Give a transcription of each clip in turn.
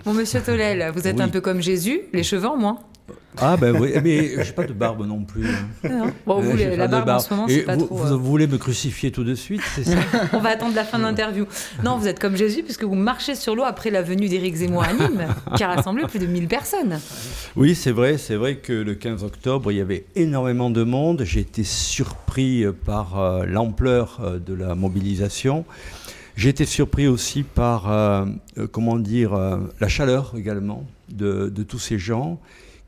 Bon, monsieur Tolel, vous êtes un peu comme Jésus, les cheveux en moins. Ah ben oui, mais j'ai pas de barbe non plus. Non. Bon, vous, la barbe en ce moment, c'est pas trop... Vous voulez me crucifier tout de suite, c'est ça? On va attendre la fin de l'interview. Non, vous êtes comme Jésus, puisque vous marchez sur l'eau après la venue d'Éric Zemmour à Nîmes, qui a rassemblé plus de 1000 personnes. Oui, c'est vrai que le 15 octobre, il y avait énormément de monde. J'ai été surpris par l'ampleur de la mobilisation. J'ai été surpris aussi par, la chaleur également de tous ces gens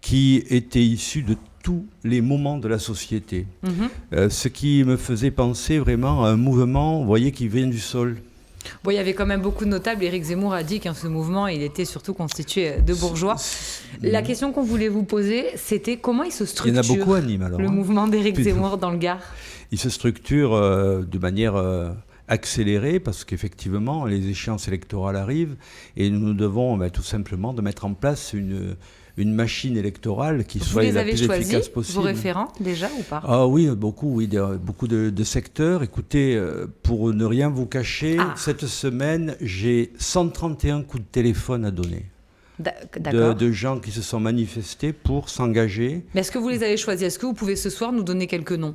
qui étaient issus de tous les moments de la société. Ce qui me faisait penser vraiment à un mouvement, vous voyez, qui vient du sol. Bon, il y avait quand même beaucoup de notables. Éric Zemmour a dit qu'en ce mouvement, il était surtout constitué de bourgeois. La question qu'on voulait vous poser, c'était comment il se structure, il y en a beaucoup à Nîmes, alors, le mouvement d'Éric Zemmour dans le Gard. Il se structure de manière... accéléré parce qu'effectivement les échéances électorales arrivent et nous devons tout simplement de mettre en place une machine électorale qui soit la plus efficace possible. Vous les avez choisis, vos référents déjà ou pas? Ah oui, beaucoup de secteurs. Écoutez, pour ne rien vous cacher, cette semaine j'ai 131 coups de téléphone à donner. De gens qui se sont manifestés pour s'engager. Mais est-ce que vous les avez choisis? Est-ce que vous pouvez ce soir nous donner quelques noms?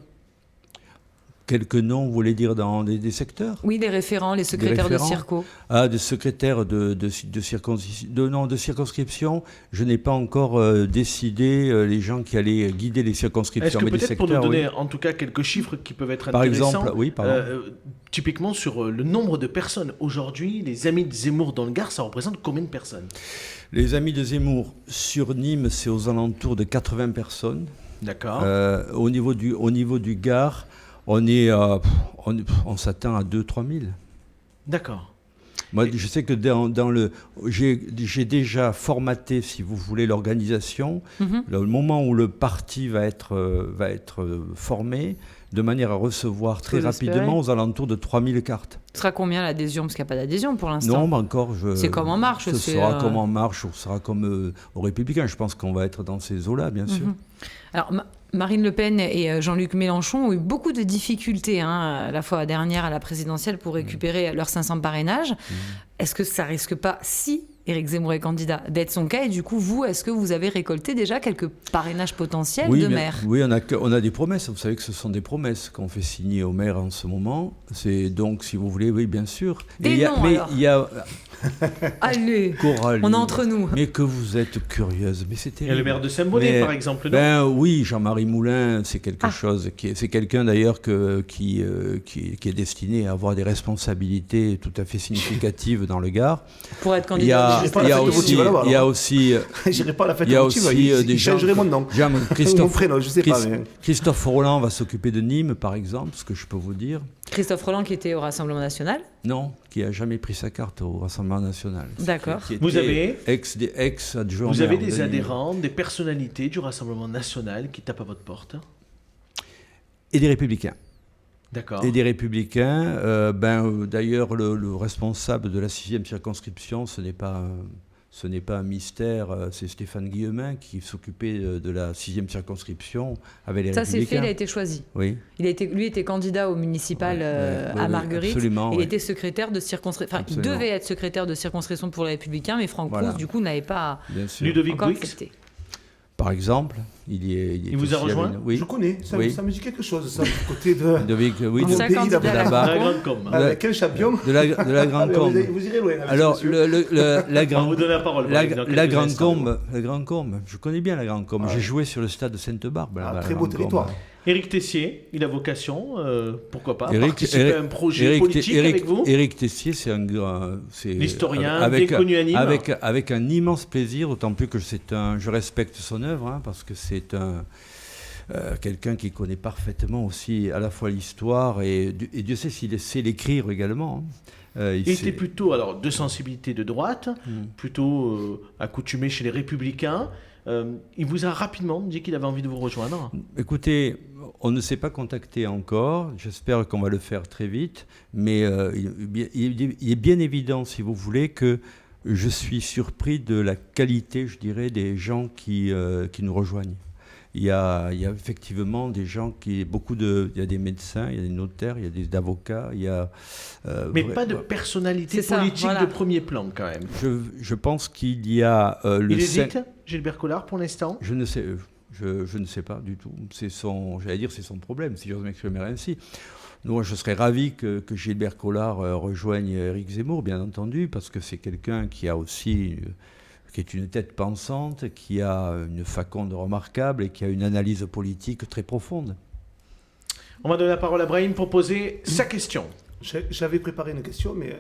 Quelques noms, vous voulez dire dans des secteurs? Oui, des référents, les secrétaires de circo. Ah, des secrétaires de circonscription. Je n'ai pas encore décidé les gens qui allaient guider les circonscriptions. Est-ce que peut-être pour nous donner en tout cas quelques chiffres qui peuvent être intéressants? Par exemple, oui, pardon. Typiquement sur le nombre de personnes. Aujourd'hui, les Amis de Zemmour dans le Gard, ça représente combien de personnes? Les Amis de Zemmour sur Nîmes, c'est aux alentours de 80 personnes. D'accord. Au niveau du Gard, on s'attend à 2-3 000. D'accord. Moi, je sais que j'ai déjà formaté, si vous voulez, l'organisation. Le moment où le parti va être formé, de manière à recevoir très rapidement aux alentours de 3 000 cartes. Ce sera combien l'adhésion? Parce qu'il n'y a pas d'adhésion pour l'instant. Non, mais encore... C'est comme En Marche. Ce sera comme En Marche, ce sera comme aux Républicains. Je pense qu'on va être dans ces eaux-là, bien sûr. Alors, Marine Le Pen et Jean-Luc Mélenchon ont eu beaucoup de difficultés, la fois dernière à la présidentielle, pour récupérer leurs 500 parrainages. Est-ce que ça risque pas, si Éric Zemmour est candidat, d'être son cas? Et du coup, vous, est-ce que vous avez récolté déjà quelques parrainages potentiels de maires? Oui, on a des promesses. Vous savez que ce sont des promesses qu'on fait signer aux maires en ce moment. C'est donc, si vous voulez, oui, bien sûr. Allez, Coralie, on est entre nous. Mais que vous êtes curieuse. Mais c'était. Il y a le maire de Saint-Bonnet, par exemple. Oui, Jean-Marie Moulin, c'est quelque chose. C'est quelqu'un d'ailleurs qui est destiné à avoir des responsabilités tout à fait significatives dans le Gard. Pour être candidat. Il y a aussi. J'irai pas à la fête votive. Il changerait mon nom. Mon prénom, je sais pas. Christophe Rolland va s'occuper de Nîmes, par exemple, ce que je peux vous dire. Christophe Rolland qui était au Rassemblement National? Non, qui n'a jamais pris sa carte au Rassemblement National. D'accord. Vous avez ex-adjoint. Vous avez des adhérents, des personnalités du Rassemblement National qui tapent à votre porte? Et des Républicains. D'accord. Et des Républicains. D'ailleurs, le responsable de la 6e circonscription, ce n'est pas un mystère, c'est Stéphane Guillemin qui s'occupait de la 6e circonscription avec les Républicains. Ça, c'est fait, il a été choisi. Oui. Lui était candidat au municipal à Marguerite. Absolument, il était secrétaire de circonscription. Enfin, il devait être secrétaire de circonscription pour les Républicains, mais Franck Proust, du coup, n'avait pas Ludovic encore Bouix, accepté. Par exemple, il vous a rejoint? Oui. Je connais, ça me dit quelque chose, ça, du côté de... Oui, de pays là-bas. De la Grande Combe. Avec un champion. De la Grande Combe. Vous irez loin. Alors, la Grande... On vous donne la parole. La Grande Combe, je connais bien la Grande Combe. J'ai joué sur le stade de Sainte-Barbe. Très beau territoire. Éric Tessier, il a vocation, pourquoi pas, participer à un projet politique avec vous? Éric Tessier, c'est l'historien bien connu à Nîmes. Avec un immense plaisir, d'autant plus que je respecte son œuvre, parce que c'est quelqu'un qui connaît parfaitement aussi à la fois l'histoire et Dieu sait s'il sait l'écrire également. Il était plutôt de sensibilité de droite, plutôt accoutumé chez les Républicains. Il vous a rapidement dit qu'il avait envie de vous rejoindre? Écoutez, on ne s'est pas contacté encore. J'espère qu'on va le faire très vite. Mais il est bien évident, si vous voulez, que je suis surpris de la qualité, je dirais, des gens qui nous rejoignent. il y a effectivement des gens il y a des médecins, il y a des notaires, il y a des avocats, il y a... mais pas de personnalité politique de premier plan, quand même. Je pense qu'il y a... il hésite, Gilbert Collard, pour l'instant? Je ne sais... Je ne sais pas du tout. C'est son problème, si j'ose m'exprimer ainsi. Moi, je serais ravi que Gilbert Collard rejoigne Éric Zemmour, bien entendu, parce que c'est quelqu'un qui est une tête pensante, qui a une faconde remarquable et qui a une analyse politique très profonde. On va donner la parole à Brahim pour poser sa question. J'avais préparé une question, mais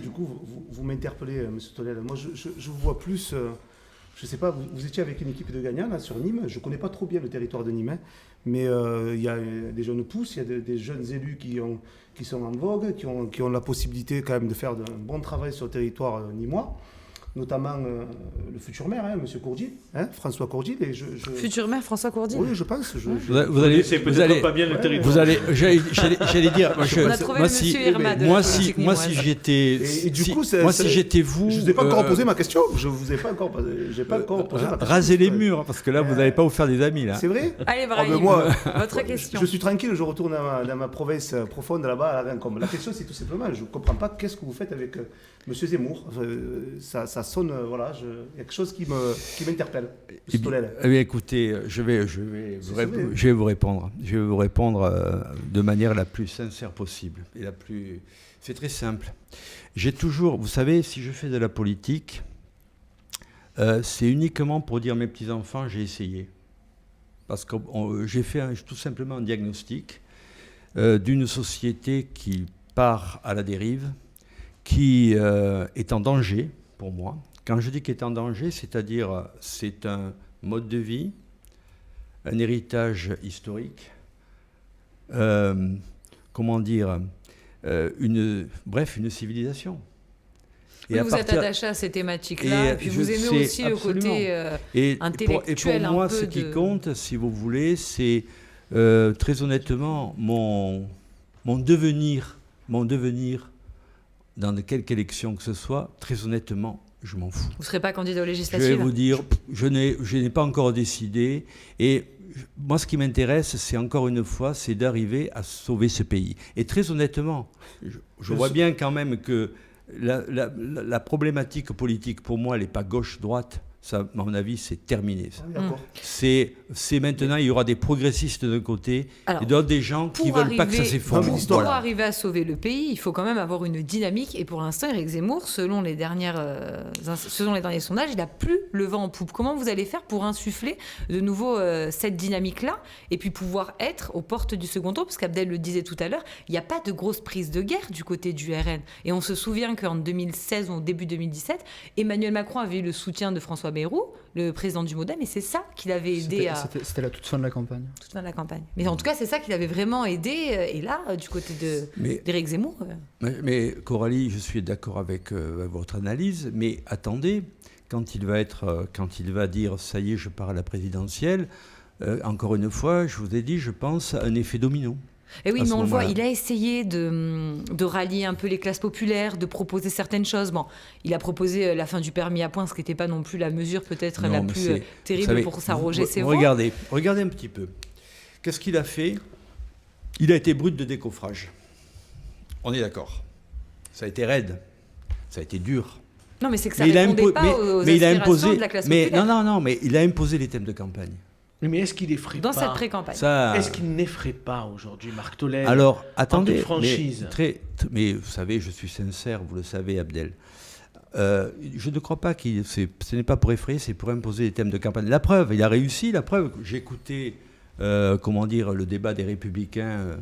du coup, vous m'interpellez, M. Tonnel. Moi, je vous vois plus... je ne sais pas, vous étiez avec une équipe de gagnants là, sur Nîmes. Je ne connais pas trop bien le territoire de Nîmes, mais il y a des jeunes pousses, il y a des jeunes élus qui sont en vogue, qui ont la possibilité quand même de faire un bon travail sur le territoire nîmois, notamment le futur maire, M. Courdy, François Courdy. Futur maire François Courdy. Oui, je pense. Vous allez pas bien le territoire. J'allais dire, on a trouvé moi si j'étais vous, je vous ai pas encore posé ma question. Je vous ai pas encore posé ma question. Rasez les murs, parce que là vous n'allez pas vous faire des amis là. C'est vrai. Allez, Brahim, moi, votre question. Je suis tranquille, je retourne dans ma province profonde là-bas à la Rincombe. La question c'est tout simplement, je comprends pas qu'est-ce que vous faites avec M. Zemmour. Ça sonne, voilà, il y a quelque chose qui m'interpelle. Écoutez, je vais vous répondre. Je vais vous répondre de manière la plus sincère possible. C'est très simple. Vous savez, si je fais de la politique, c'est uniquement pour dire à mes petits-enfants, j'ai essayé. Parce que j'ai fait tout simplement un diagnostic d'une société qui part à la dérive, qui est en danger pour moi. Quand je dis qu'elle est en danger, c'est-à-dire c'est un mode de vie, un héritage historique, une civilisation. Et vous êtes attaché à ces thématiques-là, et puis vous aimez aussi le côté intellectuel. Et pour moi, ce qui compte, si vous voulez, c'est très honnêtement mon devenir dans quelque élection que ce soit, très honnêtement, je m'en fous. Vous ne serez pas candidat aux législatives? Je vais vous dire, je n'ai pas encore décidé. Et moi, ce qui m'intéresse, c'est encore une fois, c'est d'arriver à sauver ce pays. Et très honnêtement, je vois bien quand même que la problématique politique, pour moi, elle n'est pas gauche-droite. Ça, à mon avis, c'est terminé. Ça. C'est maintenant, il y aura des progressistes d'un côté et d'autres des gens qui ne veulent pas que ça s'effondre. Pour arriver à sauver le pays, il faut quand même avoir une dynamique. Et pour l'instant, Éric Zemmour, selon les derniers sondages, il n'a plus le vent en poupe. Comment vous allez faire pour insuffler de nouveau cette dynamique-là et puis pouvoir être aux portes du second tour? Parce qu'Abdel le disait tout à l'heure, il n'y a pas de grosse prise de guerre du côté du RN. Et on se souvient qu'en 2016 ou au début 2017, Emmanuel Macron avait eu le soutien de François Bayrou, le président du MoDem, et c'est ça qui l'avait aidé à... C'était la toute fin de la campagne. Toute fin de la campagne. Mais en tout cas, c'est ça qui l'avait vraiment aidé. Et là, du côté d'Éric Zemmour... Mais Coralie, je suis d'accord avec votre analyse, mais attendez, quand il va dire « ça y est, je pars à la présidentielle », encore une fois, je vous ai dit, je pense à un effet domino. Et oui, mais on le voit, il a essayé de rallier un peu les classes populaires, de proposer certaines choses. Bon, il a proposé la fin du permis à points, ce qui n'était pas non plus la mesure peut-être la plus terrible pour s'arroger ses voix. Regardez un petit peu. Qu'est-ce qu'il a fait? Il a été brut de décoffrage. On est d'accord. Ça a été raide. Ça a été dur. Non, mais c'est que ça ne répondait pas aux aspirations de la classe populaire. Non, mais il a imposé les thèmes de campagne. Mais est-ce qu'il effraie pas? Dans cette pré-campagne. Est-ce qu'il n'effraie pas aujourd'hui Marc Tonnel? Alors, attendez, en toute franchise. Mais vous savez, je suis sincère, vous le savez, Abdel. Je ne crois pas ce n'est pas pour effrayer, c'est pour imposer les thèmes de campagne. La preuve, il a réussi. La preuve, j'ai écouté, le débat des Républicains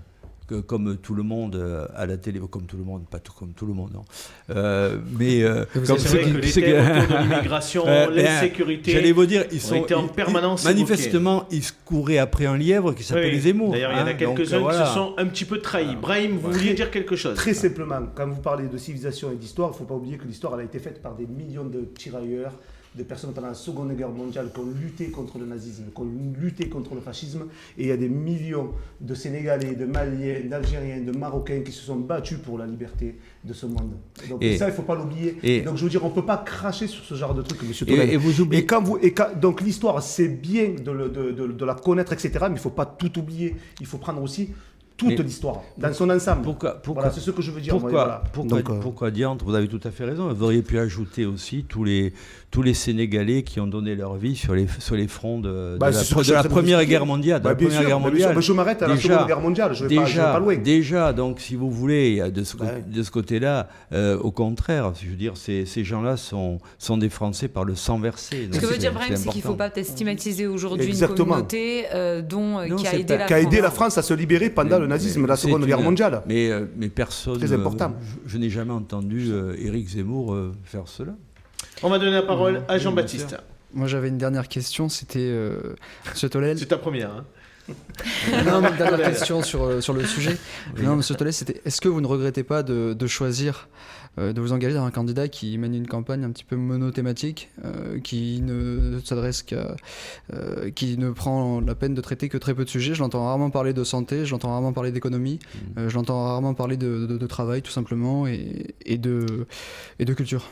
comme tout le monde à la télé, comme tout le monde, pas tout comme tout le monde, non. Comme c'est vrai que les thèmes autour de l'immigration, l'insécurité, j'allais vous dire, étaient en permanence manifestement, ils se couraient après un lièvre qui s'appelle Zemmour. D'ailleurs, il y en a quelques-uns qui se sont un petit peu trahis. Brahim, vous vouliez dire quelque chose? Très simplement, quand vous parlez de civilisation et d'histoire, il ne faut pas oublier que l'histoire elle a été faite par des millions de tirailleurs, de personnes pendant la Seconde Guerre mondiale qui ont lutté contre le nazisme, qui ont lutté contre le fascisme. Et il y a des millions de Sénégalais, de Maliens, d'Algériens, de Marocains qui se sont battus pour la liberté de ce monde. Donc ça, il ne faut pas l'oublier. Donc je veux dire, on ne peut pas cracher sur ce genre de truc, monsieur Tolède. Et vous oubliez... Donc l'histoire, c'est bien de la connaître, etc. Mais il ne faut pas tout oublier. Il faut prendre aussi toute l'histoire, dans son ensemble. Voilà, c'est ce que je veux dire. Pourquoi diantre, vous avez tout à fait raison. Vous auriez pu ajouter aussi tous les Sénégalais qui ont donné leur vie sur les fronts de la Première Guerre mondiale. Je m'arrête à la Seconde Guerre mondiale, je ne vais pas loin. Déjà, donc si vous voulez, de ce côté-là, au contraire, je veux dire, ces gens-là sont des Français par le sang versé. Ce que veut dire, Brahim, c'est qu'il ne faut pas peut-être stigmatiser aujourd'hui une communauté qui a aidé la France à se libérer pendant le nazisme, la Seconde Guerre mondiale. Mais personne... Très important. Je n'ai jamais entendu Éric Zemmour faire cela. On va donner la parole à Jean-Baptiste. Moi, j'avais une dernière question, c'était... Monsieur Tolède. C'est ta première, hein. Non, mais une dernière question sur le sujet. Oui. Non, Monsieur Tolède, c'était est-ce que vous ne regrettez pas de choisir de vous engager dans un candidat qui mène une campagne un petit peu monothématique, qui ne s'adresse qui ne prend la peine de traiter que très peu de sujets. Je l'entends rarement parler de santé, je l'entends rarement parler d'économie, je l'entends rarement parler de travail tout simplement et de culture.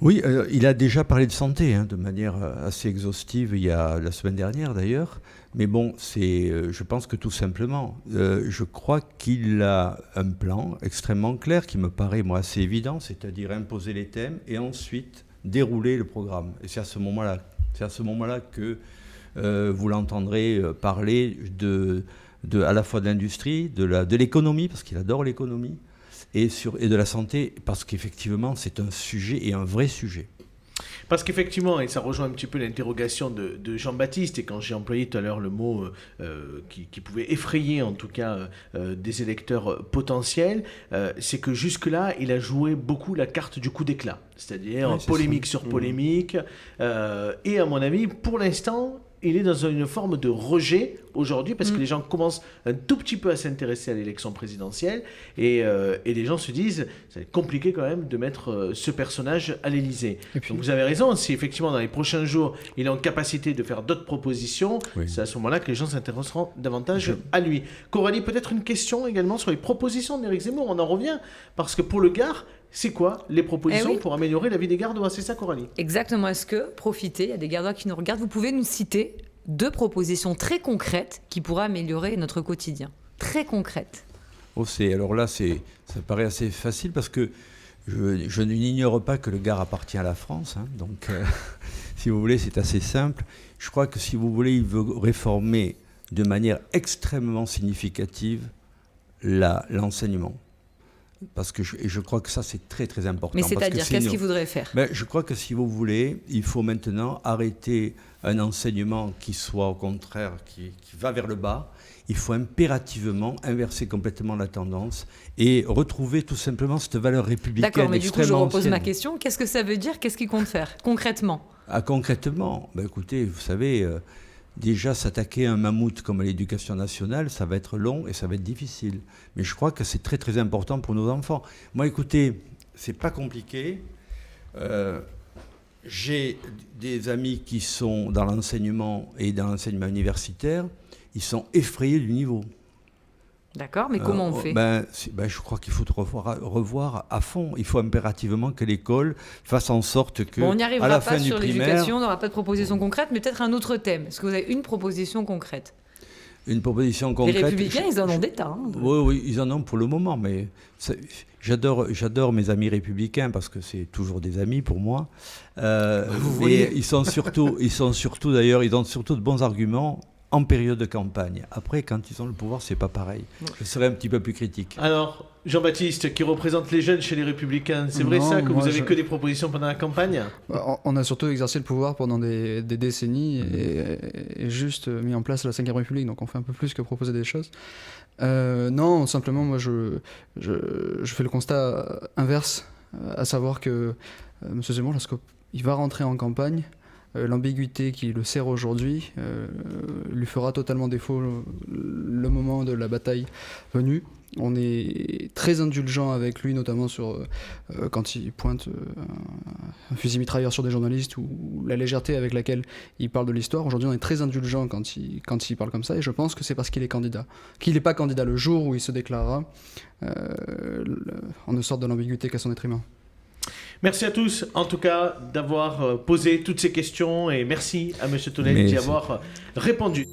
Oui, il a déjà parlé de santé de manière assez exhaustive il y a la semaine dernière d'ailleurs. Mais bon, je pense que tout simplement, je crois qu'il a un plan extrêmement clair qui me paraît moi assez évident, c'est-à-dire imposer les thèmes et ensuite dérouler le programme. Et c'est à ce moment-là que vous l'entendrez parler à la fois de l'industrie, de l'économie, parce qu'il adore l'économie, et de la santé, parce qu'effectivement, c'est un sujet et un vrai sujet. Parce qu'effectivement, et ça rejoint un petit peu l'interrogation de Jean-Baptiste, et quand j'ai employé tout à l'heure le mot qui pouvait effrayer en tout cas des électeurs potentiels, c'est que jusque-là, il a joué beaucoup la carte du coup d'éclat, c'est-à-dire polémique sur polémique, et à mon avis, pour l'instant, il est dans une forme de rejet aujourd'hui parce que les gens commencent un tout petit peu à s'intéresser à l'élection présidentielle et les gens se disent c'est compliqué quand même de mettre ce personnage à l'Élysée. Donc vous avez raison, si effectivement dans les prochains jours il est en capacité de faire d'autres propositions, c'est à ce moment-là que les gens s'intéresseront davantage à lui. Coralie, peut-être une question également sur les propositions d'Éric Zemmour, on en revient parce que pour le Gard, c'est quoi les propositions pour améliorer la vie des Gardois? C'est ça, Coralie? Exactement. Est-ce que, profitez, il y a des Gardois qui nous regardent, vous pouvez nous citer 2 propositions très concrètes qui pourraient améliorer notre quotidien? Très concrètes. Alors là, ça paraît assez facile parce que je n'ignore pas que le Gard appartient à la France. Donc, si vous voulez, c'est assez simple. Je crois que si vous voulez, il veut réformer de manière extrêmement significative l'enseignement. Parce que je crois que ça, c'est très, très important. Mais c'est-à-dire, qu'est-ce qu'il voudrait faire? Je crois que si vous voulez, il faut maintenant arrêter un enseignement qui soit, au contraire, qui va vers le bas. Il faut impérativement inverser complètement la tendance et retrouver tout simplement cette valeur républicaine. D'accord, mais du coup, je repose ancienne. ma question. Qu'est-ce que ça veut dire? Qu'est-ce qu'il compte faire, concrètement? Concrètement, écoutez, vous savez... Déjà, s'attaquer à un mammouth comme à l'éducation nationale, ça va être long et ça va être difficile. Mais je crois que c'est très très important pour nos enfants. Moi, écoutez, c'est pas compliqué. J'ai des amis qui sont dans l'enseignement et dans l'enseignement universitaire. Ils sont effrayés du niveau. D'accord, mais comment on fait? Je crois qu'il faut revoir à fond. Il faut impérativement que l'école fasse en sorte que, on n'y arrivera à la pas fin sur du primaire, l'éducation, on n'aura pas de proposition concrète, mais peut-être un autre thème. Est-ce que vous avez une proposition concrète? Une proposition concrète. Les Républicains, ils en ont des tas. Oui, ils en ont pour le moment, mais j'adore mes amis républicains parce que c'est toujours des amis pour moi. Et ils sont surtout d'ailleurs, ils ont surtout de bons arguments en période de campagne. Après, quand ils ont le pouvoir, c'est pas pareil. Je serais un petit peu plus critique. Alors, Jean-Baptiste, qui représente les jeunes chez les Républicains, c'est vrai ça que vous avez que des propositions pendant la campagne? On a surtout exercé le pouvoir pendant des décennies et juste mis en place la 5e République, donc on fait un peu plus que proposer des choses. Non, simplement, moi, je fais le constat inverse, à savoir que M. Zemmour, lorsqu'il va rentrer en campagne, l'ambiguïté qui le sert aujourd'hui lui fera totalement défaut le moment de la bataille venue. On est très indulgent avec lui, notamment quand il pointe un fusil mitrailleur sur des journalistes ou la légèreté avec laquelle il parle de l'histoire. Aujourd'hui, on est très indulgent quand il parle comme ça, et je pense que c'est parce qu'il est candidat. Qu'il n'est pas candidat le jour où il se déclarera, on ne sort de l'ambiguïté qu'à son détriment. Merci à tous, en tout cas, d'avoir posé toutes ces questions, et merci à M. Tollet d'y avoir répondu.